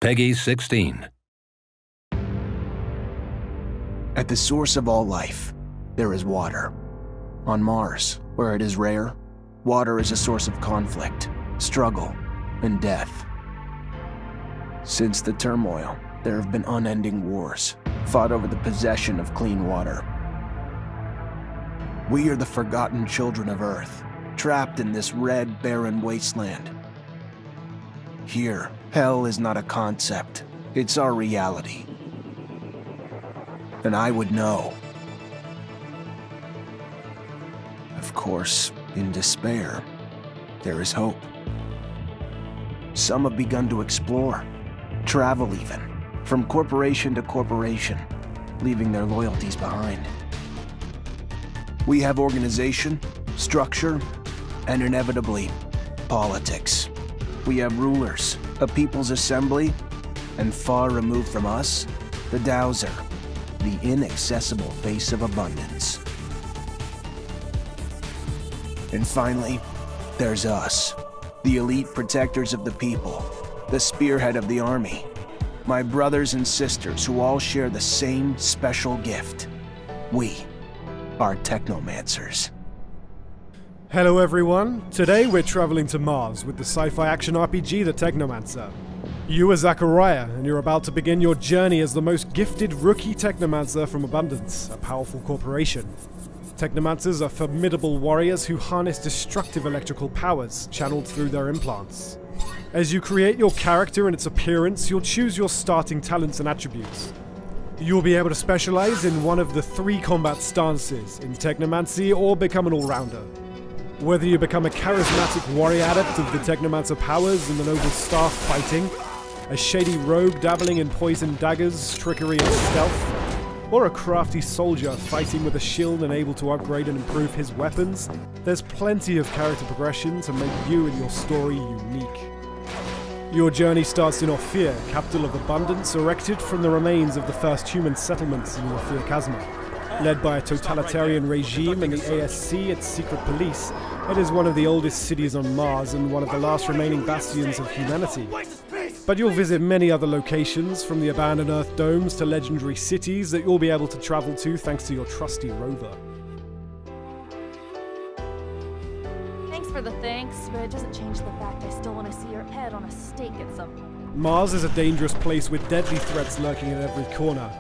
Peggy 16. At the source of all life, there is water. On Mars, where it is rare, water is a source of conflict, struggle, and death. Since the turmoil, there have been unending wars, fought over the possession of clean water. We are the forgotten children of Earth, trapped in this red, barren wasteland. Here, hell is not a concept, it's our reality. And I would know. Of course, in despair, there is hope. Some have begun to explore, travel even, from corporation to corporation, leaving their loyalties behind. We have organization, structure, and inevitably, politics. We have rulers, a people's assembly, and far removed from us, the Dowser, the inaccessible face of abundance. And finally, there's us, the elite protectors of the people, the spearhead of the army, my brothers and sisters who all share the same special gift. We are Technomancers. Hello everyone, today we're traveling to Mars with the sci-fi action RPG The Technomancer. You are Zachariah, and you're about to begin your journey as the most gifted rookie Technomancer from Abundance, a powerful corporation. Technomancers are formidable warriors who harness destructive electrical powers channeled through their implants. As you create your character and its appearance, you'll choose your starting talents and attributes. You'll be able to specialize in one of the 3 combat stances, in Technomancy or become an all-rounder. Whether you become a charismatic warrior adept of the Technomancer powers in the noble staff fighting, a shady rogue dabbling in poison daggers, trickery and stealth, or a crafty soldier fighting with a shield and able to upgrade and improve his weapons, there's plenty of character progression to make you and your story unique. Your journey starts in Ophir, capital of Abundance, erected from the remains of the first human settlements in Ophir Chasma. Led by a totalitarian regime and the ASC, its secret police, it is one of the oldest cities on Mars and one of the last remaining bastions of humanity. But you'll visit many other locations, from the abandoned Earth domes to legendary cities that you'll be able to travel to thanks to your trusty rover. Thanks for the thanks, but it doesn't change the fact I still want to see your head on a stake at some point. Mars is a dangerous place with deadly threats lurking in every corner.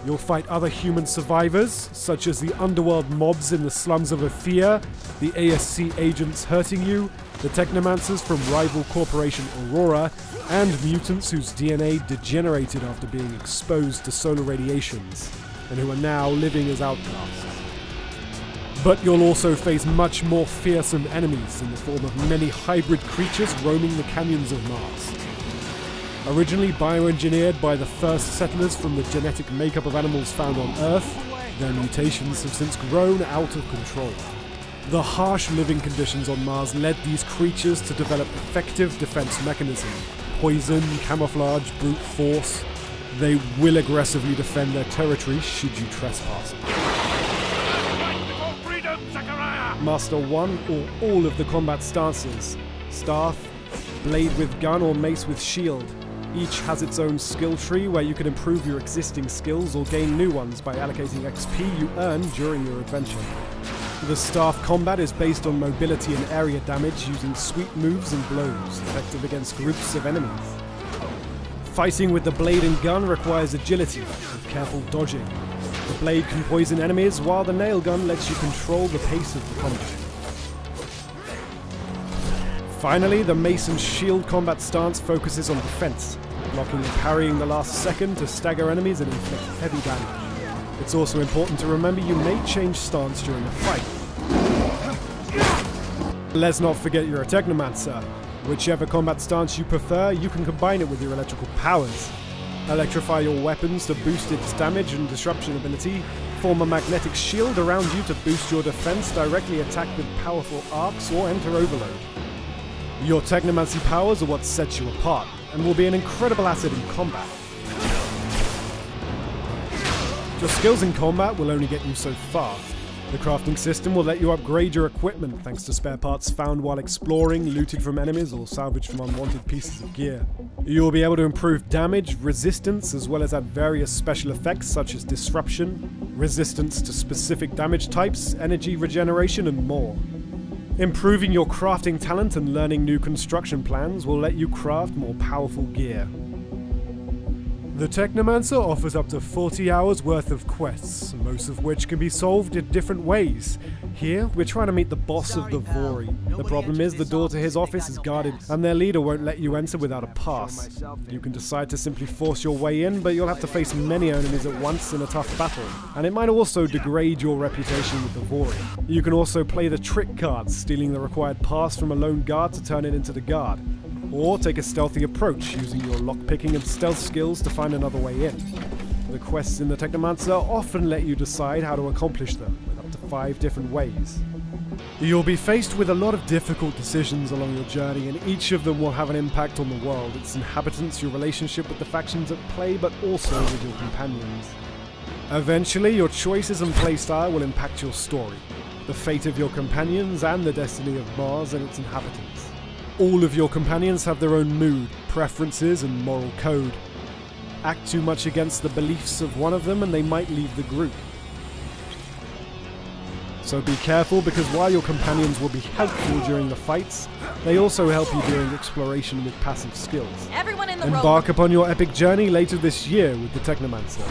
You'll fight other human survivors, such as the underworld mobs in the slums of Ophir, the ASC agents hurting you, the Technomancers from rival corporation Aurora, and mutants whose DNA degenerated after being exposed to solar radiations, and who are now living as outcasts. But you'll also face much more fearsome enemies in the form of many hybrid creatures roaming the canyons of Mars. Originally bioengineered by the first settlers from the genetic makeup of animals found on Earth, their mutations have since grown out of control. The harsh living conditions on Mars led these creatures to develop effective defense mechanisms: poison, camouflage, brute force. They will aggressively defend their territory should you trespass. Master one or all of the combat stances: staff, blade with gun or mace with shield. Each has its own skill tree where you can improve your existing skills or gain new ones by allocating XP you earn during your adventure. The staff combat is based on mobility and area damage using sweep moves and blows, effective against groups of enemies. Fighting with the blade and gun requires agility, with careful dodging. The blade can poison enemies, while the nail gun lets you control the pace of the combat. Finally, the mace and shield combat stance focuses on defense, blocking and parrying the last second to stagger enemies and inflict heavy damage. It's also important to remember you may change stance during the fight. Let's not forget you're a Technomancer. Whichever combat stance you prefer, you can combine it with your electrical powers. Electrify your weapons to boost its damage and disruption ability, form a magnetic shield around you to boost your defense, directly attack with powerful arcs, or enter overload. Your Technomancy powers are what sets you apart, and will be an incredible asset in combat. Your skills in combat will only get you so far. The crafting system will let you upgrade your equipment thanks to spare parts found while exploring, looted from enemies, or salvaged from unwanted pieces of gear. You'll be able to improve damage, resistance, as well as add various special effects such as disruption, resistance to specific damage types, energy regeneration, and more. Improving your crafting talent and learning new construction plans will let you craft more powerful gear. The Technomancer offers up to 40 hours worth of quests, most of which can be solved in different ways. Here, we're trying to meet the boss of the Vori. The problem is the door to his office is guarded, and their leader won't let you enter without a pass. You can decide to simply force your way in, but you'll have to face many enemies at once in a tough battle, and it might also degrade your reputation with the Vori. You can also play the trick card, stealing the required pass from a lone guard to turn it into the guard. Or take a stealthy approach, using your lockpicking and stealth skills to find another way in. The quests in the Technomancer often let you decide how to accomplish them, with up to 5 different ways. You'll be faced with a lot of difficult decisions along your journey, and each of them will have an impact on the world, its inhabitants, your relationship with the factions at play, but also with your companions. Eventually, your choices and playstyle will impact your story, the fate of your companions, and the destiny of Mars and its inhabitants. All of your companions have their own mood, preferences, and moral code. Act too much against the beliefs of one of them and they might leave the group. So be careful, because while your companions will be helpful during the fights, they also help you during exploration with passive skills. Everyone in the Embark upon your epic journey later this year with the Technomancer.